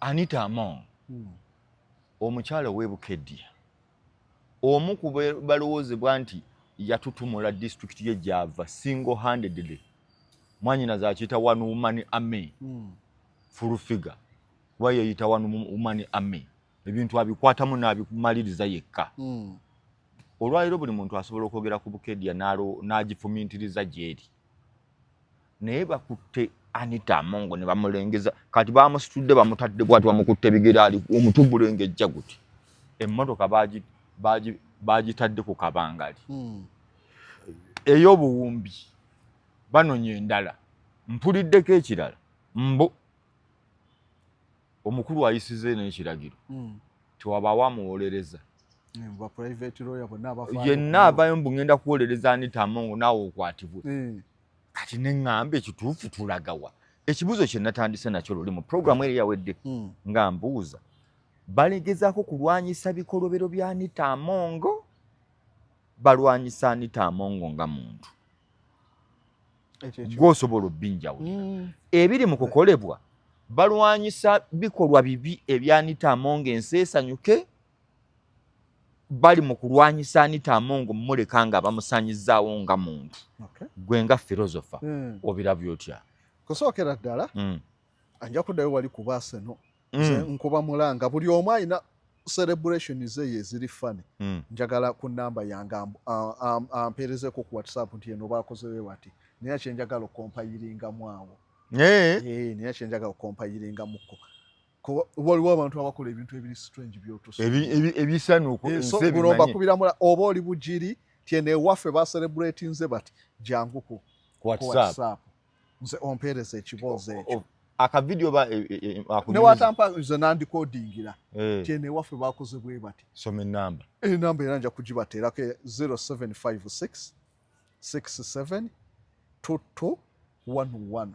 Anita Among omukyala w'Ebukedya omu ku balowoozebwa nti yatutumula district ye gy'ava single handedly mwanyinaze akiyita one woman army full figure kuba yeeyita one woman army ebintu abikwatamu n'abimaliriza yekka olwaliro buli muntu asobola okwogera ku Bukedya n'agifumintiriza gy'eri naye bakutte Anita Among ne bamulengeza kati bamusitudde bamutadde bwati bamukutte bigere ali omutugulengejja guti emmotoka bagitadde ku kabangali ey'obuwumbi banonya endala mpuliddeko ekirala mbo omukulu ayisize n'ekiragiro tiwabaawo amuwolereza yenna avayo mbu ngenda kuwolereza Anita Among naawe okwatibwe kati neŋŋamba ekituufu tulagawa ekibuuzo kye natandise nakyo luli mu programu eri yawedde nga mbuuza balegezaako kulwanyisa bikolobero bya Anita Among balwanyisa Anita Among nga muntu gw'osobola obbinjawulira ebiri mu kukolebwa balwanyisa bikolwa bibi ebya Anita Among ensi esanyuke bali mu kulwanyisa Anita Among muleka nga bamusanyizaawo nga muntu gwe nga philosopher obirabyo otya kusookera ddala anja kuddayo wali ku Arsenal nkuba mulanga buli omu alina celebration ze eziri fani njagala ku namba yange ampeerezeko ku WhatsApp nti eno baakozewe bati naye kyenjagala okompayiringamu awo naye kyenjagala okompayiringamuko waliwo abantu abakola ebintu ebiri strange byotosobakubiramu oba oli bugiri tyene ewaffe baselebratinze bati janguku ku WhatsApp nze ompeereza ekiboozo ekyo akavidiyo newatampa nze nandikodingira tyene ewaffe bakoze bwe bati soma enamba era nja kugibateerako 0756 67 2211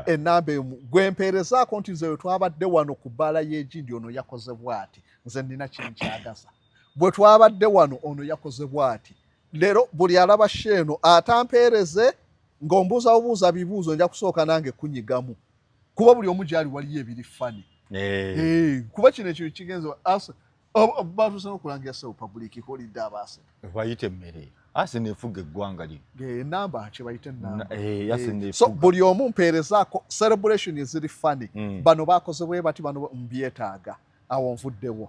enamba emu gwempeerezaako nti nze twabadde wano ku bbaala y'egindi ono yakoze bw'ati nze nina kyenkyagaza bwe twabadde wano ono yakoze bw'ati leero buli alaba sheeno atampeereze ng'ombuuza bubuuza bibuuzo nja kusooka nange kunyigamu kuba buli omu gyali waliyo ebiri fani kuba kino ekyo kigenze batuse n'okulangira sewo public kolidde abaase bayite emmere Arsenal efuga eggwanga lino enamba kye bayite enamba so buli omu mpeerezaako celebration eziri fani bano bakoze bwe bati bano mbyetaaga awo nvuddewo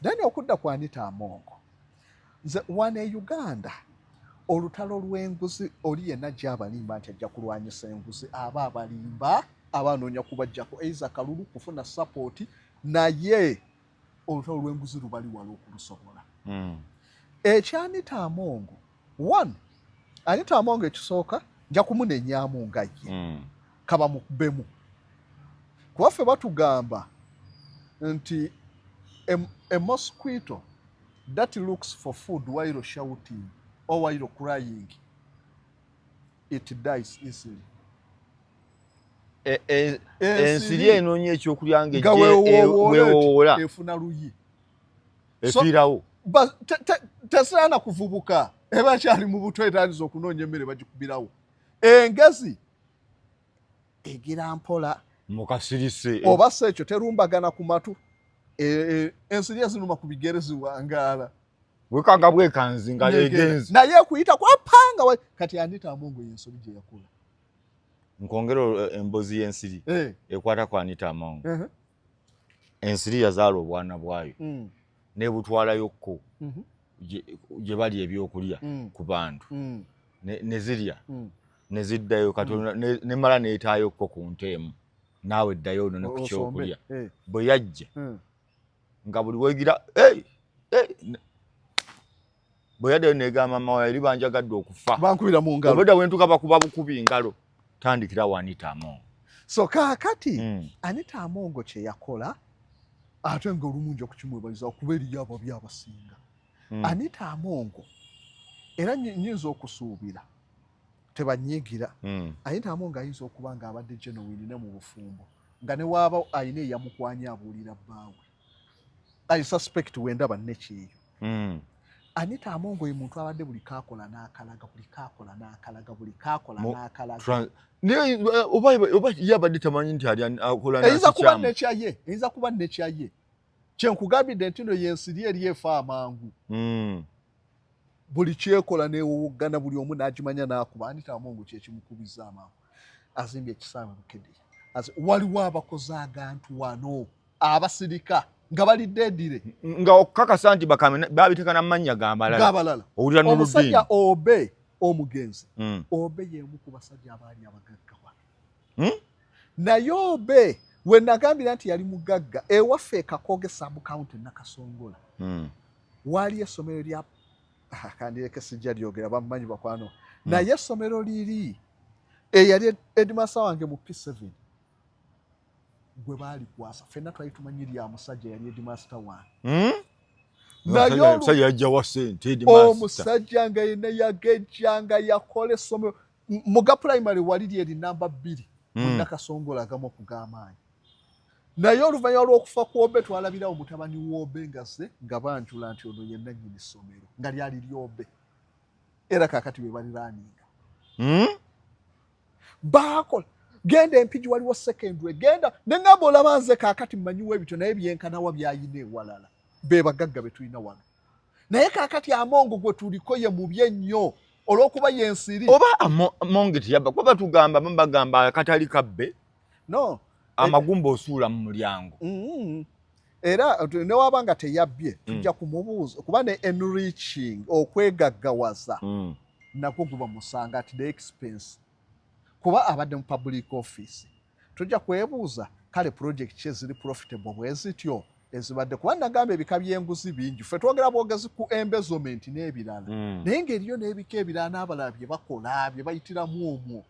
then okudda ku Anita Among nze wane Uganda olutalo lw'enguzi oli yenna gy'abalimba nti ajja kulwanyisa enguzi aba abalimba abanoonya kubajjako eiza kalulu kufuna support naye olutalo lw'enguzi lubali wala okulusobola ekya Anita Among one Anita Among ekisooka nja kumunenyaamu nga ye kaba mukubemu kubaffe batugamba nti a mosquito that looks for food while shouting or while crying it dies easily ensiri enoonya ekyokulya ng'eweewoola efuna luyi efiirawo tesaana kuvubuka eba kyali mu buto etandisa okunoonya emmere bagikubirawo engezi egira mpola mu kasirise oba si ekyo terumbagana ku matu ensiri ezinuma ku bigere ziwangaala bwekanga bwekanzi nga egenzi naye kuyita kwapanga kati Anita Among y'ensoli gye yakula nkongera embozi y'ensiri ekwata ku Anita Among ensiri yazaala obwana bwayo nebutwalayokko gye bali ebyokulya ku bantu ne zirya ne ziddayo Katonda nemala neetaayokko ku nteemu naawe eddayo no ne ku kyokulya bwe yajja nga buli weegira bwe yaddayo negamba mama yali banjagadde okufa bankubira mu ngalo obwedda wentuka bakuba bukubi ngalo tandikira wa Anita Among so kaakati Anita Among kye yakola ate ng'olumu nja kukimwebaliza okuba eriyo abo byabasinga Anita Among era nyinza okusuubira tebanyigira Anita Among ayinza okuba ng'abadde genuine ne mu bufumbo nga ne waaba ayina eyamukwanya abuulira bbaawe I suspect wendaba nekyeyo Anita Amongo ye muntu abadde buli kakola n'akalaga. Oba yabadde tamanyi nti ali akola n'akikyamu. Eyinza kuba nekyaye. Kyenkugambidde nti no yensiri eri efa amangu. Buli kyekola newowoggana buli omu n'agimanya n'akuba. Anita Amongo kyekimukubiza amangu. Azimbye ekisaawe Bukedde. Waliwo abakozi agantu wano abasirika nga balidde nga okukakasa nti bakame babiteeka n'amannya g'abalala. Owulira n'oluddiini. Omusajja Obe omugenzi. Obe y'emu ku basajja abaali abagagga. Naye Obe we nagambira nti yali mugagga ewaffe Kakoge sub-county Nakasongola. Wali essomero lya kandireke sijja lyogera bamumanyi bakwano. Naye essomero liri eyali Edmaster wange mu P7 gwe baali kwasa ffenna twali tumanyi lya musajja yali Edmaster wange. Naye yajjawa ssente Edmaster. Omusajja nga yenna yagejjanga yakola essomero muga primary wali lyeri namba 2 mu Nakasongola agamu okug'amaanyi. Naye oluvannyuma lw'okufa kw'Obe twalabirawo mutabani w'Obe nga banjula nti ono yenna nnyini ssomero nga lyali ly'Obe era kaakati be baliraaninga. Baakola genda Empigi waliwo secondary genda ne ngamba olaba nze kaakati mmanyiwo ebityo naye byenkanawa byayina ewalala be bagagga be tulina wano. Naye kaakati Amongo gwe tuliko ye mubi ennyo olw'okuba yensiri. Oba Amongo teyabba kuba bagamba akatali kabbe. No. Amagumba osuula mu mulyango. Era newaba nga teyabbye tujja kumubuuza kuba ne enriching okwegaggawaza nako guba musanga at the expense kuba abadde mu public office tujja kwebuuza kale project kye ziri profitable bwe zityo ezibadde kuba nagamba ebika by'enguzi bingi ffe twogera bwogezi ku embezzlement n'ebirala naye ng'eriyo n'ebika ebirala n'abalala bye bakola bye bayitiramu omwo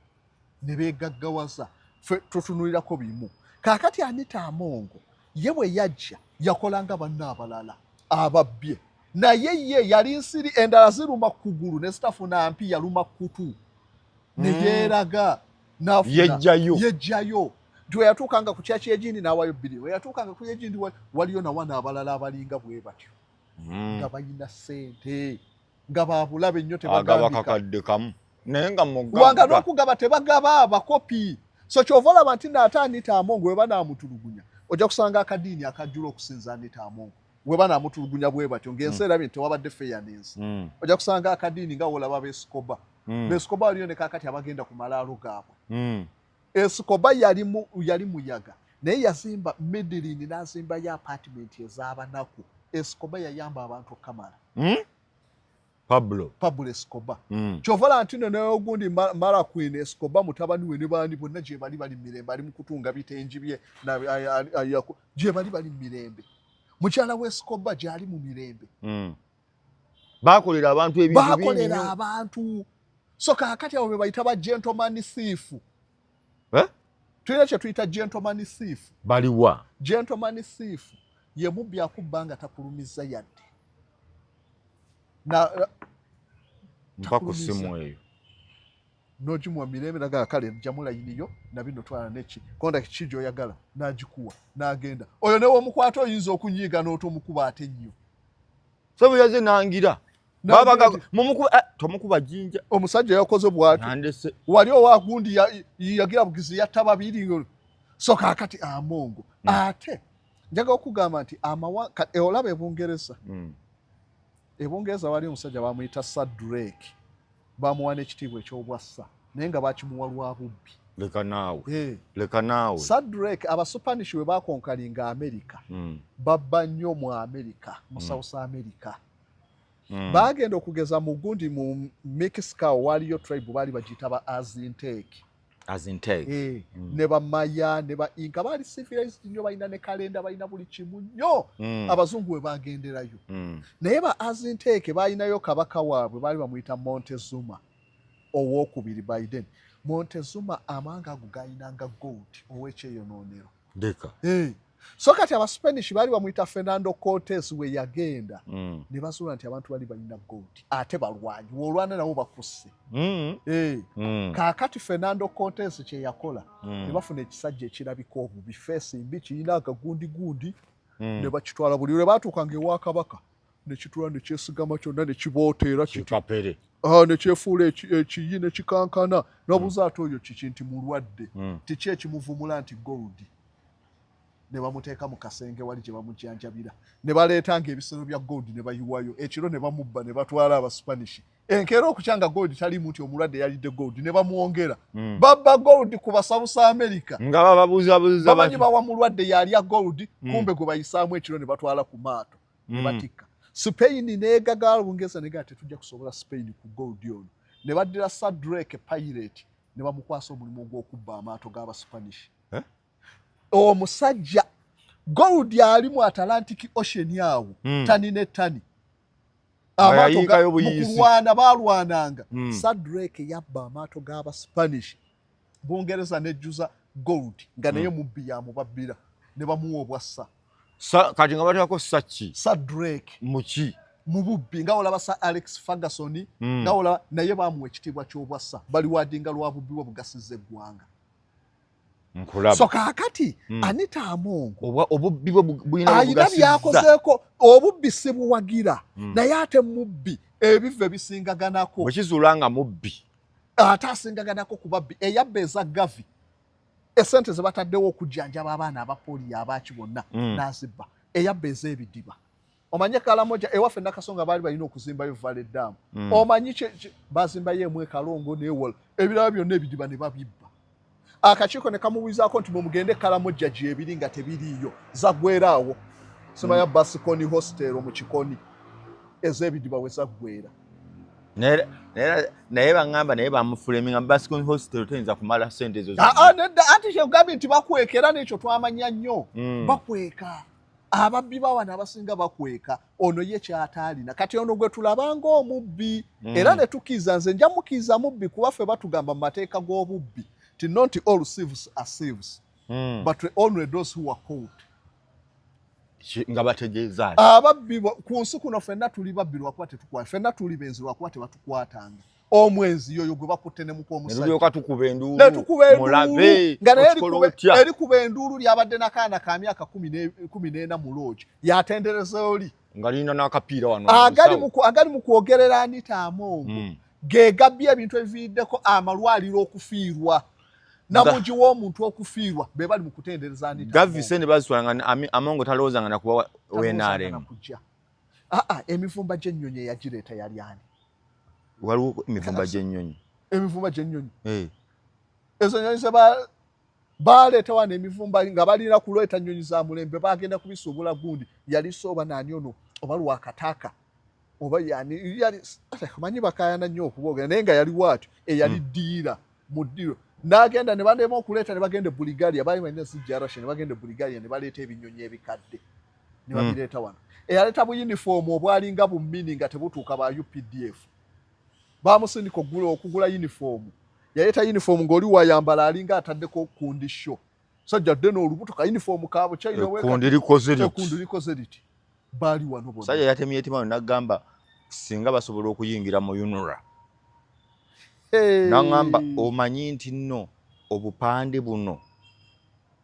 ne beegaggawaza ffe tutunulirako bimu. Kaakati Anita Amongo ye bwe yajja yakolanga banna abalala ababbye naye ye yali nsiri endala ziruma kugulu ne zitafuna mpi yaluma kutu ne yeeraga n'afuna yejjayo we yatuukanga ku kyaki egindi n'awayo 2 we yatuukanga ku egindi waliyo nawana abalala abalinga bwe batyo nga balina ssente nga babulabe nnyo tebagabakakadde kamu naye nga wanga n'okugaba tebagaba abakopi. So kyova olaba nti naate Anita Amongo we banaamutulugunya ojja kusanga akadiini akajjula okusinza Anita Amongo we banaamutulugunya bwe batyo ng'ensi erabye nti tewabadde fairness. Ojja kusanga akadiini nga wolaba Beesikoba. Beesikoba waliyo ne kaakati abagenda ku malaalo gaabwe. Esikoba yali muyaga naye yazimba Medellin n'azimbayo apartment ez'abanaku. Esikoba yayamba abantu okamala. Pablo Escobar. Chovala ntino naye ogundi Mara Queen Escobar mutabani we ne bandi bonna gye bali mirembe bali mu kutunga bitengi bye gye bali mirembe. Mukyala we Escobar gyali mu mirembe. Bakolera abantu ebintu bingi. Bakolera abantu. So kaakati abo be bayita ba gentleman thief. Tulina kye tuyita gentleman thief. Baliwa. Gentleman thief ye mubbi akubbanga takulumiza yadde. Na mpako simu eyo nojimu wa mirembe naga kale jamula yiniyo na bino twala neki konda kichijo yagala najikuwa nagenda oyo newo mukwato yinzo okunyiga n'oto mukuba ate nnyo sabu yaze nangira babaga mumukuba tomukuba jinja omusajja yakoze bwatu wali owagundi yagira bugizi yatababiri soka akati Amongo ate njaga okugamba nti olaba Ebungereza Ebungereza wali omusajja bamuyita Sadrake bamuwana ekitiibwa eky'obwassa naye nga bakimuwa lwa bubbi. Leka naawe Sadrake Abasupanish we bakonkalinga Amerika babba nnyo mu Amerika mu South America. Bagenda okugeza mu gundi mu Mexico waliyo tribe bali bagiyita ba Aztec. Ne bamaya ne ba Inca bali civilized nnyo balina ne kalenda balina buli kimu nnyo abazungu we bagenderayo. Naye ba Aztec balinayo kabaka waabwe bali bamuyita Montezuma owookubiri Biden. Montezuma amanga ago galinanga gold ow'ekyeyonoonero. So kati Abaspanish bali bamuyita Fernando Cortes we yagenda ne basuula nti abantu bali balina gold ate balwanyi olwana nabo bakusse. Kaakati Fernando Cortes kye yakola ne bafuna ekisajja ekirabika obubi feesi mbi kirina akagundi ne bakitwala buli lwe baatuukanga ewa kabaka ne kitula ne kyesigama kyonna ne kibooteera kikapere ne kyefuula ekiyi ne kikankana n'obuuza ate oyo kiki nti mulwadde tiki ekimuvumula nti gold ne bamuteeka mu kasenge wali gye bamujjanjabira ne baleetanga ebisero bya gold ne bayiwayo ekiro ne bamubba ne batwala Abaspanish enkeera okukyanga gold taliimu nti omulwadde yalidde gold ne bamwongera babba gold ku basabusa America nga bababuuzabuuza bamanyi bawa mulwadde yalya gold kumbe gwe bayisaamu ekiro ne batwala ku maato ne batikka Spain neegagala Bungereza ne gati tujja kusobola Spain ku gold ono ne baddira Sir Drake pirate ne bamukwasa omulimu gw'okubba amaato g'Abaspanish omusajja gold ali mu Atlantic Ocean awo tani ne tani amaato ga balwananga Sir Drake yabba amaato g'Abaspanish Bungereza nejjuza gold nga naye mubbi yamubabbira ne bamuwa obwassa kati nga bateekako Sachi Sir Drake muki mu bubbi nga olaba Sir Alex Ferguson nga olaba naye bamuwa ekitiibwa ky'obwassa bali wadinga lwa bubbi bwe bugasiza eggwanga nkulaba so kaakati Anita Amongo obubbi bwe bulina ayina byakozeeko obubbi si buwagira naye ate mubbi ebiva ebisingaganako bwe kizuula nga mubbi ate asingaganako ku babbi eyabba eza gavi esente ze bataddewo okujjanjaba abaana abapoliyo abaki bonna n'azibba eyabba ez'ebidiba omanyi Kalamoja ewaffe Nakasonga baali balina okuzimbayo Valley Dam omanyi bazimbayo emu Kalongo n'Ewala ebirala byonna ebidiba ne babibba akakiiko ne kamubuuzaako nti mugende Kalamoja gyebiri nga tebiriiyo zaggweeraawo simanya Basikoni hostel mu Kikoni ez'ebidiba we zaggweera naye baŋŋamba naye bamufuleminga Basikoni hostel teyinza kumala sente ezo nedda ate kyegambye nti bakwekera n'ekyo twamanya nnyo bakweka ababbi bawana abasinga bakweka ono ye kyataalina kati ono gwe tulabanga omubbi era ne tukiiza nze nja mukiiza mubbi kubaffe batugamba mu mateeka g'obubbi ti not all thieves are thieves but only those who are caught nga bategeeza ababbi ku nsi kuno ffenna tuli babbi lwakuba tetukwata ffenna tuli benzi lwakuba tebatukwatanga omwenzi yoyo gwe bakutte ne muko omusajja tukuba enduulu mulabe nga naye erikuba enduulu lyabadde n'akaana ka myaka 14 mu loogi yatendereza oli nga lina n'akapiira wano agali mu kwogerera Anita Amongo ge gabbye ebintu ebiviiriddeko amalwaliro okufiirwa namugi w'omuntu okufiirwa be bali mu kutendereza Anita gavise ne bazitwala nga Amongo talowooza nga nakuba WNRM emivumba gy'ennyonyi eyagireeta yali ani waliwo emivumba gy'ennyonyi ezo nnyonyi ze baleeta wano emivumba nga balina kuleeta nnyonyi za mulembe bagenda kubisuubula gundi yali sooba naani ono oba lwakataaka oba yali manyi bakayana nnyo okuboogera naye nga yali waatyo eyali ddiira mu ddiro n'agenda ne bandema okuleeta ne bagenda Bulgaria baali balina CGRS ne bagenda Bulgaria ne baleeta ebinyonyi ebikadde ne babireeta wano eyaleeta buyinifoomu obwalinga bummini nga tebutuuka ba UPDF bamusindika okugula yinifoomu yaleeta yinifoomu ng'oli wayambala alinga ataddeko kundisho sajja dde n'olubuto ka yinifoomu kaabo ekundi likoze liti baali wano bona sajja yatemye etimano n'agamba singa basobola okuyingira mu UNRWA n'agamba omanyi nti nno obupande buno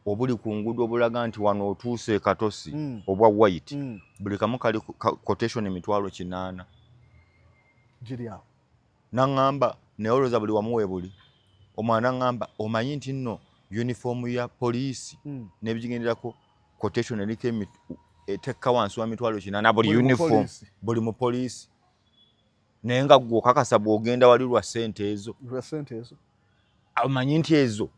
obuli ku nguudo obulaga nti wano otuuse Katosi obwa white buli kamu kali quotation 800 giri awo n'agamba neolooza buli wamuwe buli omwana n'agamba omanyi nti nno uniform ya poliisi n'ebigenderako quotation eriko etekka wansi wa 800 buli uniform buli mu poliisi naye nga gwe okakasa bw'ogenda wali lwa ssente ezo omanyi nti ezo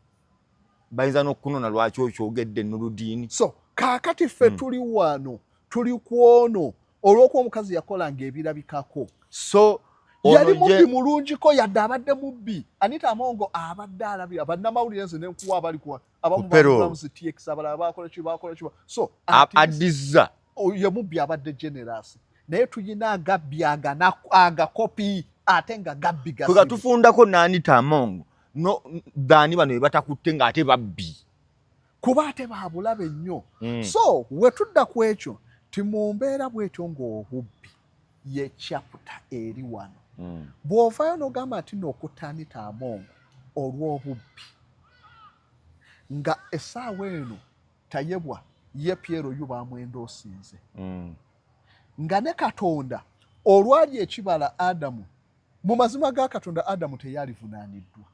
bayinza n'okunona lwaki okyogedde Nuruddin so kaakati ffe tuli wano tuli kwono olw'okuba omukazi yakolanga ebirabikako so yali mubbi mulungiko yadde abadde mubbi Anita Amongo abadde alabira bannamawulire nze nenkuwa abali kuwa abamu bamuzi TX abalala bakola ki so adizza ye mubbi abadde generous naye tuyina agabbi agakopi ate nga gabbi gasiga tufundako n'Anita Amongo no dani bano batakutte ng'ate babbi kuba ate baabulabe nnyo so we tudda ku ekyo timumbeera bwetyo ng'obubbi ye chapter eri wano bw'ovaayo n'ogamba nti n'okutta Anita Amongo olw'obubbi nga essaawa eno tayebwa ye Pierre Oyu baamwendoosinze nga ne Katonda olwali ekibala Adamu mu mazima ga Katonda Adamu teyalivunaaniddwa.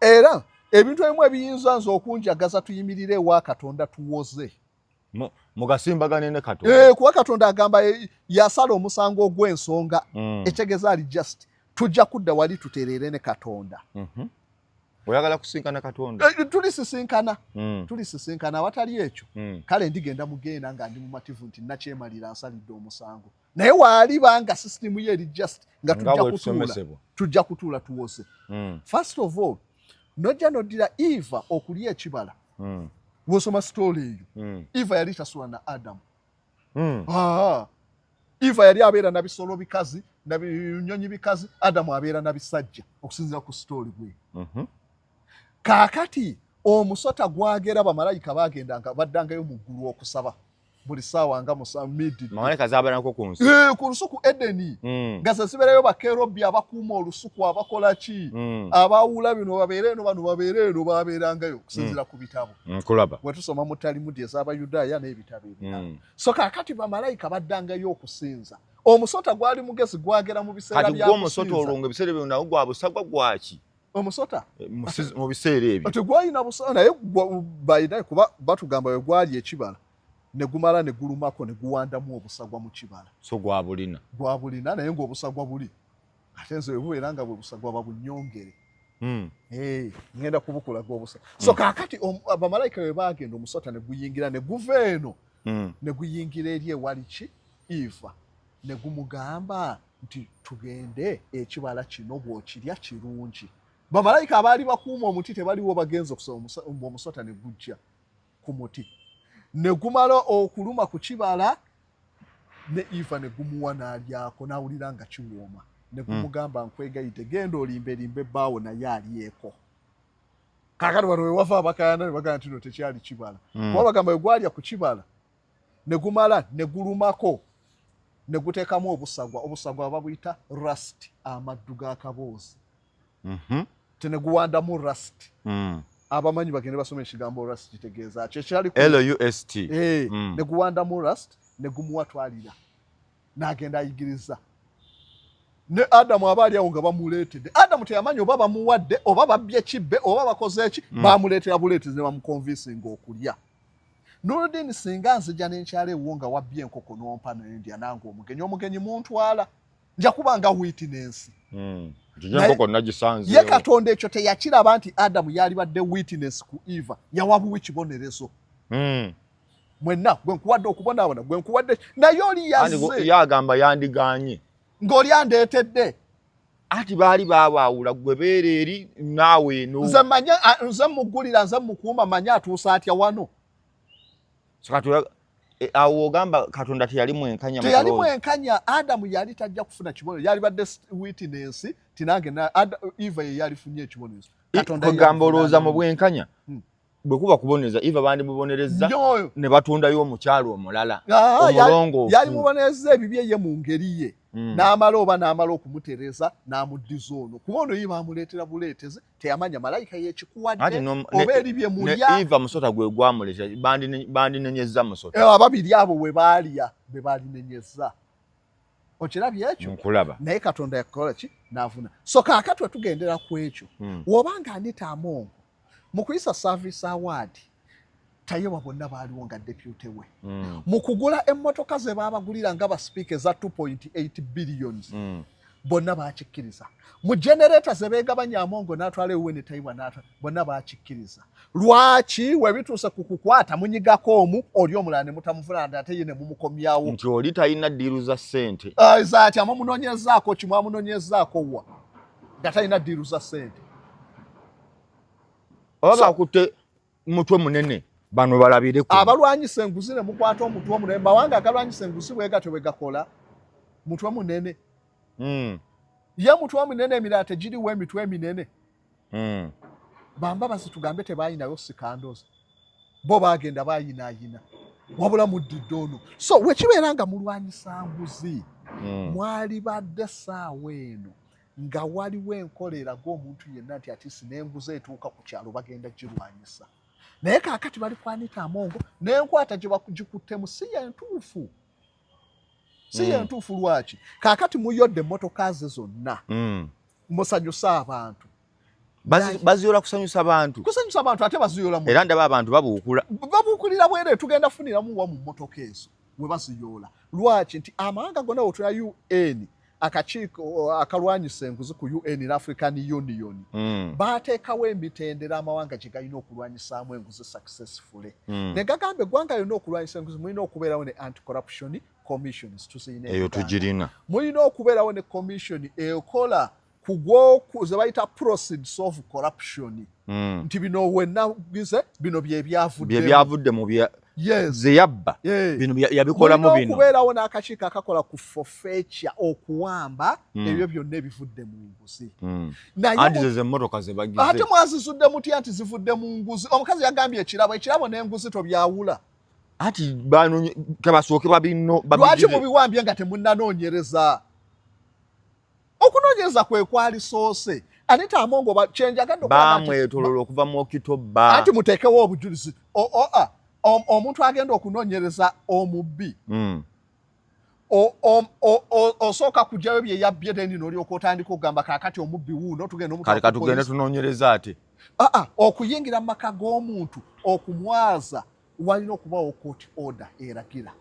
Era ebintu ebimu ebiyinza nze okunjagaza tuyimirire ewa Katonda tuwoze mugasimbagane ne Katonda. Kuba Katonda agamba yasala omusango ogw'ensonga etegeeza ali just tujja kudda wali tutereere ne Katonda. Oyagala kusinkana Katonda? Tulisisinkana awatali ekyo kale ndigenda mugenda nga ndi mumativu nti nakyemalira nsalidde omusango naye waaliba sisitimu ye eri just nga tujja kutuula tuwose. First of all nojja noddira Eva okulya ekibala. Bw'osoma story eyo Eva yali tasula na Adamu. Eva yali abeera na bisolo bikazi na binyonyi bikazi, Adamu abeera na bisajja okusinziira ku story bwe. Kaakati omusota gwagera bamalayika bagendanga baddangayo mu ggulu okusaba buli ssaawa nga malayika zaabanako ku nsi. Ku lusuku Edeni nga ze zibeerayo bakerubi abakuuma olusuku abakola ki abawula bino babeera eno bano babeera eno babeerangayo okusinziira ku bitabo. Kulaba bwe tusoma mu Talimudi ez'Abayudaaya n'ebitabo ebirala. So kaakati bamalayika baddangayo okusinza. Omusota gwali mugezi gwagera mu biseera bya kusinza. Omusota olwo ebiseera bino nawo gwa busagwa gwaki? Omusota mu biseera ebyo tegwalina busagwa naye bayina kuba batugamba we gwali ekibala ne gumala ne gulumako ne guwandamu obusagwa mu kibala. So gwabulina naye ng'obusagwa buli ate nze webubeera nga bwe busagwa babunyongere. Ngenda kubukulaga obusagwa. So kaakati bamalayika we baagenda omusota ne guyingira ne guva eno ne guyingira eri ewali ki Eva ne gumugamba nti tugende ekibala kino bw'okirya kirungi. Bamalayika abaali bakuuma omuti tebaliwo bagenza okusoma omusota ne gujja ku muti ne gumala okuluma ku kibala ne Eva ne gumuwa n'alyako n'awulira nga kiwooma ne gumugamba nkwegayite genda olimberimbe bbaawo naye alyeko. Kaakati wano we wava abakayana ne bagamba nti no tekyali kibala kuba bagamba we gwalya ku kibala ne gumala ne gulumako ne guteekamu obusagwa babuyita rust amaddu ga kaboozi. Tene guwandamu rust. Abamanyi bagende basoma ekigambo rust kitegeeza kyekyali LUST. Ne guwandamu rust ne gumuwatwalira n'agenda ayigiriza. Ne Adamu abaali awo nga bamuleetedde. Adamu teyamanyi oba bamuwadde oba babbye kibbe oba bakoze eki bamuleetera buleetezi ne bamukonvinsinga okulya. Noludini singa nzija n'enkyala ewuwo nga wabbye enkoko n'ompa n'endya nange omugenyi muntwala nja kuba nga witness. Ye Katonda ekyo teyakiraba nti Adamu yali badde witness ku Eva yawabuwa ekibonerezo. Mwenna gwe nkuwadde okubonaabona gwe nkuwadde naye oli yazze yagamba yandiganye ng'oli andeetedde ati baali baawula gwe beera eri naawe eno nze muggulira nze mukuuma manye atuusa atya wano. Awo ogamba Katonda teyali mwenkanya Adamu yali tajja kufuna kibonerezo yali badde witness tinange Eva ye yalifunye ekibonerezo. Kugamba olowooza mu bwenkanya bwe kuba kubonereza Eva bandi mubonereza ne batundayo omukyalo omulala omulongoofu. Yali mubonereza ebibye ye mu ngeri ye n'amala okumutereza n'amuddiza ono kuba ono ye bamuleetera buleetezi teyamanya malayika yekikuwadde oba eribye mulya. Eva musota gwe gwamuleetera bandinenyezza musota. Ababiri abo we baalya be baalinenyezza. Okirabye ekyo? Nkulaba. Naye Katonda yakola ki? N'avuna. So kaakati tugendera ku ekyo. W'obanga Anita Amongo mu kuyisa Service Award tayewa bonna baaliwo nga deputy we. Mu kugula emmotoka ze baabagulira nga basipiika za 2.8 billions bonna baakikkiriza. Mu generator ze beegabanya Amongo n'atwala ewuwe ne tayiwa n'atwala bonna baakikkiriza. Lwaki we bituuse ku kukwata munyigako omu oli omulala ne mutamuvunana ate ye ne mumukomyawo nti oli talina ddiiru za ssente. Zaati amunoonyezaako ki mwamunoonyezaako wa nga talina ddiiru za ssente. Oba bakutte mutwe munene bano balabire ku abalwanyisa enguzi ne mukwata omutwe munene mawanga agalwanyisa enguzi bwe gatyo bwe gakola mutwe munene. Ye mutwe munene emirala tegiriwo emitwe eminene. Bamba tugambe tebayinayo sikandozi bo bagenda bayinaayina wabula muddidde ono. So wekibeera nga mulwanyisa nguzi mwali badde ssaawa eno nga waliwo enkolera g'omuntu yenna nti ati sinenguzi etuuka ku kyalo bagenda girwanyisa. naye kaakati bali ku Anita Amongo n'enkwata gye bakugikuttemu si yentuufu si yentuufu lwaki kaakati muyodde emmotoka ze zonna musanyusa abantu baziyola kusanyusa abantu ate baziyola era ndaba abantu babuukulira bwere tugenda funiramu wa mu mmotoka ezo we baziyoola lwaki nti amawanga gonna wetula UN akakiiko akalwanyisa enguzi ku UN n'African Union baateekawo emitendera amawanga gye galina okulwanyisaamu enguzi successfully ne gagamba eggwanga lyonna okulwanyisa enguzi mulina okubeerawo ne anti-corruption commissions eyo tugirina mulina okubeerawo ne commission ekola kugwo ze bayita proceeds of corruption nti bino wennagize bino by'ebyavudde mu ze yabba bino yabikolamu bino okubeerawo n'akakiiko akakola ku forfeiture okuwamba ebyo byonna ebivudde mu nguzi anti ze emmotoka ze bagize ate mwazizudde mutya nti zivudde mu nguzi omukazi yagambye ekirabo n'enguzi tobyawula ati kabasooke lwaki mubiwambye nga temunnanoonyereza okunoonyereza kwe kwali soose Anita Amongo kyenjagadde bamwetolola okuva mu Okitoba anti muteekewo obujulizi omuntu agenda okunoonyereza omubbi osooka kujjayo bye yabbye deni n'olyoka otandika okugamba kaakati omubbi wuuno tugende tunoonyereza ate okuyingira mu maka g'omuntu okumwaza walina okubawo court order eragira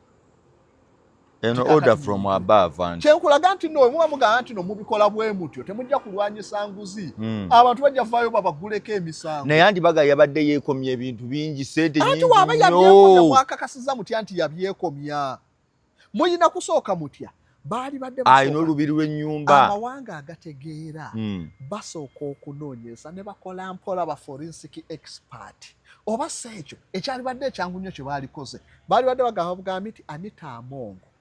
eno order from above and kyenkulaga nti no muba mugamba nti no mubikola bwe mutyo temujja kulwanyisa nguzi abantu bajja vaayo babaguleko emisango naye andi baga yabadde yeekomya ebintu bingi sente nyingi ati waba yabyekomya mwakakasiza mutya nti yabyekomya muyina kusooka mutya baali badde ayina olubiri lw'ennyumba amawanga agategeera basooka okunoonyeza ne bakola mpola ba forensic expert oba si ekyo ekyali badde ekyangu nnyo kye baalikoze baali badde bagamba nti Anita Amongo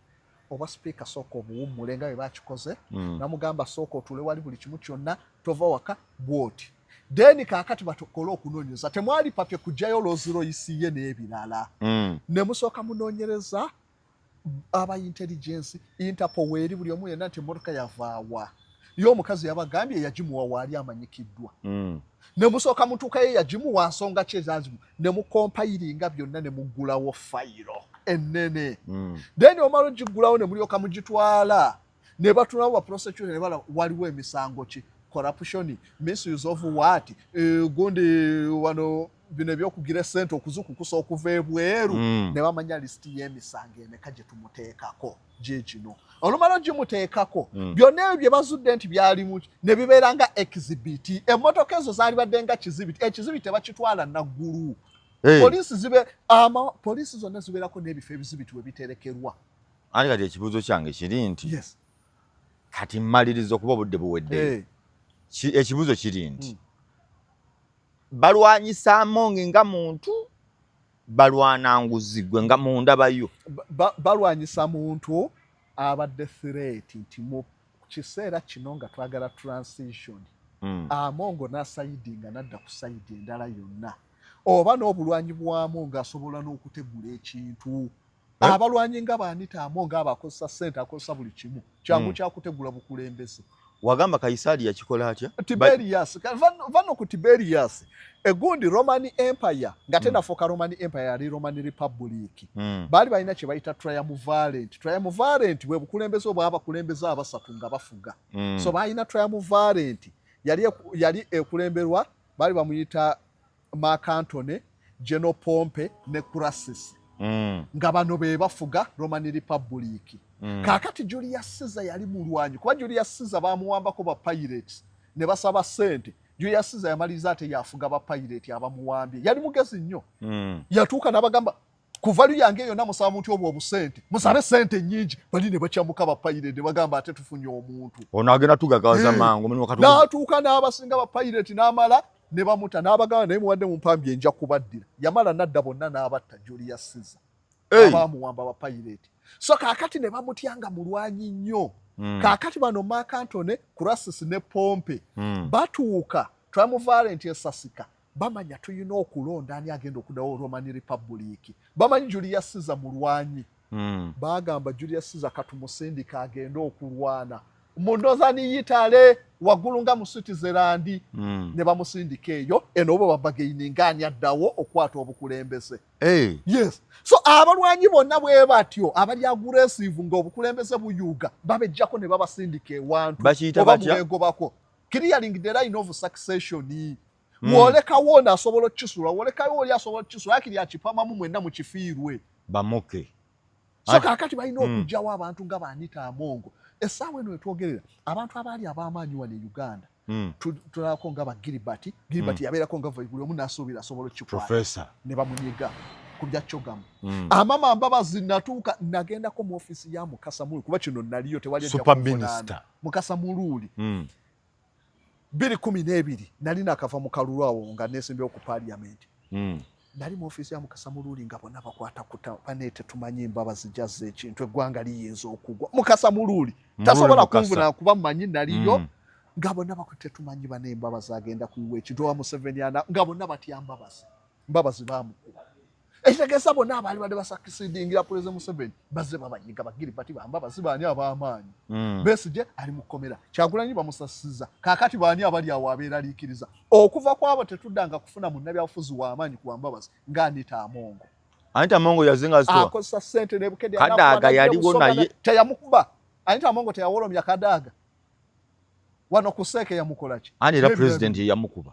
oba sipiika sooka obuwummule nga bwe bakikoze namugamba sooka otule wali buli kimu kyonna tova waka bwoti deni kaakati batukole okunoonyeza temwali papye kujjayo loziroyisiye n'ebirala ne musooka munoonyereza aba intelligence Interpol weeri buli omu yenna nti emmotoka yavaawa ye omukazi yabagambye yagimuwa waali amanyikiddwa ne musooka mutuukayo yagimuwa nsonga ki ezazimu ne mukompayiringa byonna ne muggulawo fayiro ennene then omala ogiggulawo ne mulyoka mugitwala ne batunabo ba prosecutor ne bala waliwo emisango ki corruption misuse of what gundi wano bino ebyokugira sente okuzukukusa okuva ebweru ne bamanya listi y'emisango emeka gye tumuteekako gye kino olumala ogimuteekako byonna ebyo bye bazudde nti byalimu ne bibeera nga exhibit emmotoka ezo zaali badde nga kizibiti ekizibiti tebakitwala naggulu poliisi zonna zibeerako n'ebifo ebizibiti we biterekerwa ani kati ekibuuzo kyange kiri nti kati mmaliriza okuba obudde buwedde ekibuuzo kiri nti balwanyisa Amongo nga muntu balwana nguzi gwe nga mundabayo balwanyisa muntu abadde threat nti mu kiseera kino nga twagala transition Amongo n'asayidinga nadda ku sayidi endala yonna oba n'obulwanyi bwamu ng'asobola n'okutegula ekintu abalwanyi nga Anita Amongo abakozesa ssente akozesa buli kimu kyangu kyakutegula bukulembeze wagamba Kaisari yakikola atya Tiberius vano ku Tiberius egundi Roman Empire nga tena foka Roman Empire yali Roman Republic bali balina kye bayita triumvirate bwe bukulembeze obwo abakulembeze abasatu nga bafuga so balina triumvirate yali ekulemberwa bali bamuyita Mark Antony, General Pompe ne Crassus nga bano be bafuga Roman Republic kaakati Julius Caesar yali mulwanyi kuba Julius Caesar bamuwambako ba pirates ne basaba sente Julius Caesar yamaliriza ate yafuga ba pirate abamuwambye yali mugezi nnyo yatuuka n'abagamba kuva luyange yonna musaba muntu obwo obusente musabe sente nnyingi bali ne bakyamuka ba pirate ne bagamba ate tufunye omuntu ono agenda tugagaza mangu n'atuuka n'abasinga ba pirate n'amala ne bamuta n'abagamba naye muwadde mu mpambye nja kubaddira yamala nadda bonna n'abatta Julius Caesar abamuwamba ba pirate so kaakati ne bamutyanga mulwanyi nnyo kaakati bano Mark Antony, Crassus ne Pompe batuuka triumvirate esasika bamanya tulina okulonda ani agenda okuddawo Roman Republic bamanyi Julius Caesar mulwanyi bagamba Julius Caesar katumusindika agenda okulwana Munozani Yitale wagulunga mu Switzerland ne bamusindika eyo eno bo babagaininga ani addawo okwata obukulembeze. Yes. So abalwanyi bonna bwe batyo abali aggressive ng'obukulembeze buyuga babejjako ne babasindika ewantu oba mubegobako. Clearing the line of succession. Woleka wona asobola okukisula, woleka oli asobola okukisula akiri akipama mu mwenna mu kifiirwe. Bamoke. So kakati balina okujjawo abantu nga Anita Amongo. Essaawa eno etwogerera abantu abaali ab'amaanyi wano e Uganda tulabako nga ba Gilbert yabeerako nga buli omu n'asuubira asobola okukikwata ne bamunyiga ku bya Kyogamu. Amama Mbabazi natuuka nagendako mu ofiisi ya Mukasa Mululi kuba kino naliyo tewali Superminister Mukasa Mululi 2012 nali nakava mu kalulu awo nga neesimbyewo ku Parliament. Nali mu ofiisi ya Mukasa Mululi nga bonna bakwata kuta paneete tumanyi Mbabazi jazze ekintu eggwanga liyinza okugwa. Mukasa Mululi tasobola kunvuna kuba mumanyi naliyo nga bonna bakwate tumanyi bane Mbabazi agenda kuyiwa ekintu wa Museveni nga bonna batya Mbabazi bamukuba. Ekitegeeza bonna abaali badde basakisidingira Pulezidenti Museveni bazze babanyiga Bagiribati Mbabazi baani ab'amaanyi. Besigye ali mu kkomera Kyagulanyi bamusasiza kaakati baani abali awo abeeraliikiriza okuva kwabo tetuddanga kufuna munnabyabufuzi w'amaanyi ku Mbabazi nga Anita Amongo. Anita Amongo yazinga zitwa akozesa ssente n'ebukede Kadaaga yaliwo naye teyamukuba. Anita Amongo teyawolomya Kadaaga wano ku Seeke yamukola ki? Ani era President yamukuba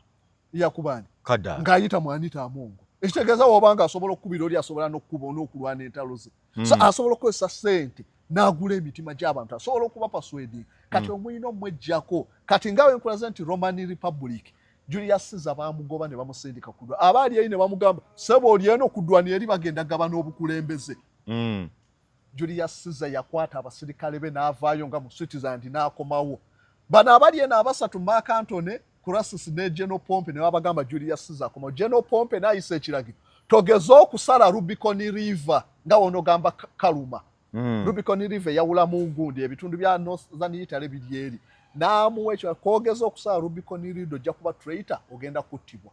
yakubani Kadaaga ng'ayita mu Anita Amongo. Ekitegeeza wobanga asobola okukubira oli asobola n'okkuba n'okulwana entalo ze. So asobola okukozesa ssente n'agula emitima gy'abantu asobola okuba persuading. Kati omwino mwejjako kati ngawe nkulaze nti Roman Republic Julius Caesar bamugoba ne bamusindika kudwa abaali eyi ne bamugamba sebo oli eno kudwani eri bagenda gaba n'obukulembeze. Julius Caesar yakwata abasirikale be n'avaayo nga mu Switzerland n'akomawo. Bano abaali eno abasatu Mark Antony Crassus ne General Pompe ne babagamba Julius Caesar komo General Pompe n'ayisa ekiragiro togeza okusala Rubicon River nga wono gamba Kaluma. Rubicon River yawula mu ngundi ebitundu bya Northern Italy biri eri n'amuwa ekyo kogeza okusala Rubicon River ojja kuba traitor ogenda kuttibwa.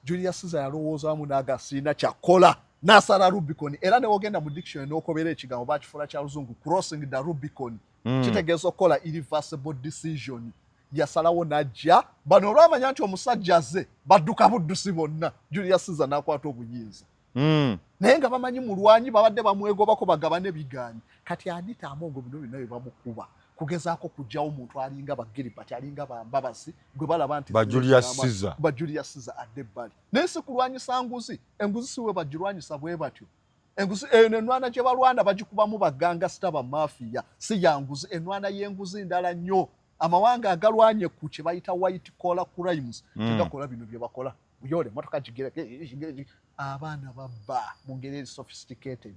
Julius Caesar yalowooza wamu n'agasiina kyakola n'asala Rubicon era ne wogenda mu dictionary n'okobera ekigambo bakifula kya Luzungu crossing the Rubicon kitegeeza okukola irreversible decision. Yasalawo najja bano olwamanya nti omusajja ze badduka buddusi bonna Julius Caesar n'akwata obuyinza. Naye nga bamanyi mulwanyi babadde bamwegobako bagabane biganyi kati Anita Amongo bino byonna bye bamukuba kugezaako kujjawo omuntu alinga Bagiribati alinga Mbabazi gwe balaba nti ba Julius Caesar adde ebbali. Naye si kulwanyisa nguzi enguzi siwe bagirwanyisa bwe batyo. Enguzi enwana gye balwana bagikubamu baganga sitaba mafiya si yanguzi enwana y'enguzi ndala nnyo. Amawanga agalwanye ku kye bayita white collar crimes tegakola bino bye bakola buyole motoka jigera abaana babba mu ngeri sophisticated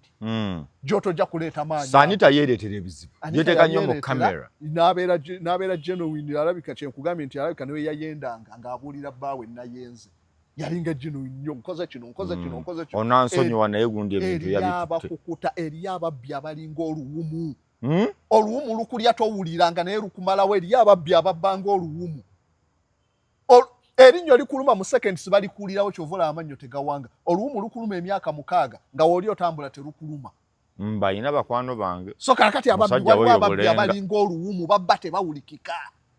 joto ja kuleta maanyi Anita yeeretera ebizibu yeteeka nnyo mu kamera n'abeera genuine alabika kye nkugambye nti alabika niwe yayendanga ng'abuulira bbaawe nayenze yalinga genuine nnyo nkoze kino onansonyiwa naye gundi ebintu yabakukuta eri ababbi abalinga oluwumu. Oluwumu lukulya towuliranga naye lukumalawo eri ababbi ababbanga oluwumu. Erinnyo likuluma mu seconds balikuulirawo kyovola amannyo tegawanga. Oluwumu lukuluma emyaka 6 nga woli otambula terukuluma. Balina bakwano bange. So kakati ababbi abalinga oluwumu babba tebawulikika.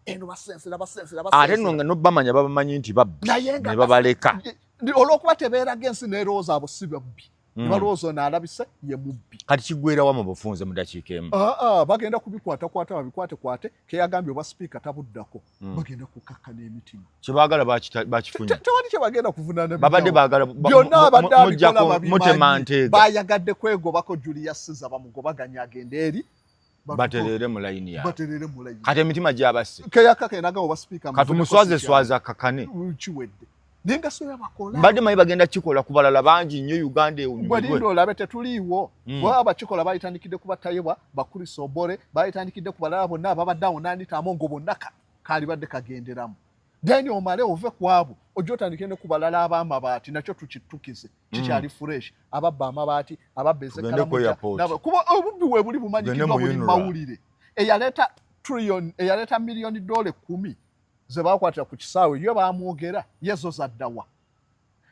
Eno basensera. Ate nno nga nobamanya babamanyi nti babbi ne babaleka. Olw'okuba tebeeraga ensi n'erowooza abo si babbi. Balowooza n'alabise ye mubbi. Kati kiggweerawo mu bufunze mu dakiika emu. Bagenda kubikwata babikwate keyagambye oba sipiika tabuddako. Bagenda kukakkana emitima. Kye baagala bakifunye. Tewali kye bagenda kuvunaana. Babadde baagala byonna abadde abikola mutema nteega. Bayagadde kwegobako Julius Caesar bamugobaganya agende eri. Baterere mu layini yaabwe. Kati emitima gy'abasse. Keyakakanaga oba sipiika. Kati muswaze akakane. Kiwedde. Nenga so yabakola. Mbadde mayi bagenda kikola ku balala bangi nnyo Uganda ewunyumidwe. Bwalindo labe tetuliiwo. Bwaba kikola bayitandikidde ku batayebwa Bakulisa Obore bayitandikidde ku balala bonna ababaddawo Anita Amongo bonna kali badde kagenderamu. Then omale ove kwabo ojja otandike ne ku balala ab'amabaati nakyo tukitukize kikyali fresh ababba amabaati ababba ezekalamu kuba obubbi we buli bumanyikidwa buli mawulire eyaleta miliyoni $10 ze bakwatira ku kisaawe yo baamwogera yezo zaddawa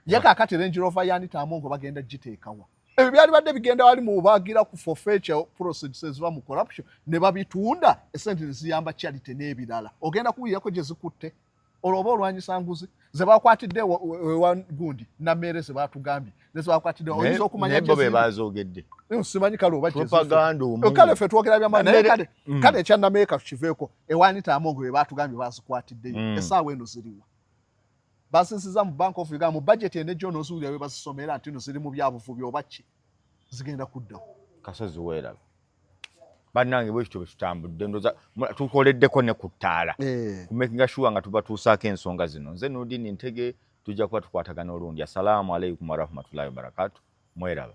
ye kakati Range Rover ya Anita Amongo bagenda giteekawa ebyo byali badde bigenda wali mu bagira ku forfeiture processes ba mu corruption ne babitunda esente ziyamba charity n'ebirala ogenda kuwulirako gye zikutte olwoba olwanyisa nguzi ze bakwatidde wa gundi na mere ze batugambye ne ze bakwatidde oyinza okumanya gye ze bazoogedde simanyi kale oba gye propaganda omuntu kale ffe twogera by'amaanyi kale ekyannameeka tukiveeko ewanita amongo be batugambye bazikwatiddeyo essaawa eno ziriwa basisiza mu Bank of Uganda mu budget ene John Ozulia we basomera ati no ziri mu byabufubi oba ki zigenda kuddawo kasozi weeraba bannange bwe kityo tutambudde ndoza tukoleddeko ne ku ttaala kumakinga sure nga tubatuusaako ensonga zino nze Nurdin Ntege tujja kuba tukwatagana olundi. Assalamu alaikum warahmatullahi wabarakatuh. Mweraba.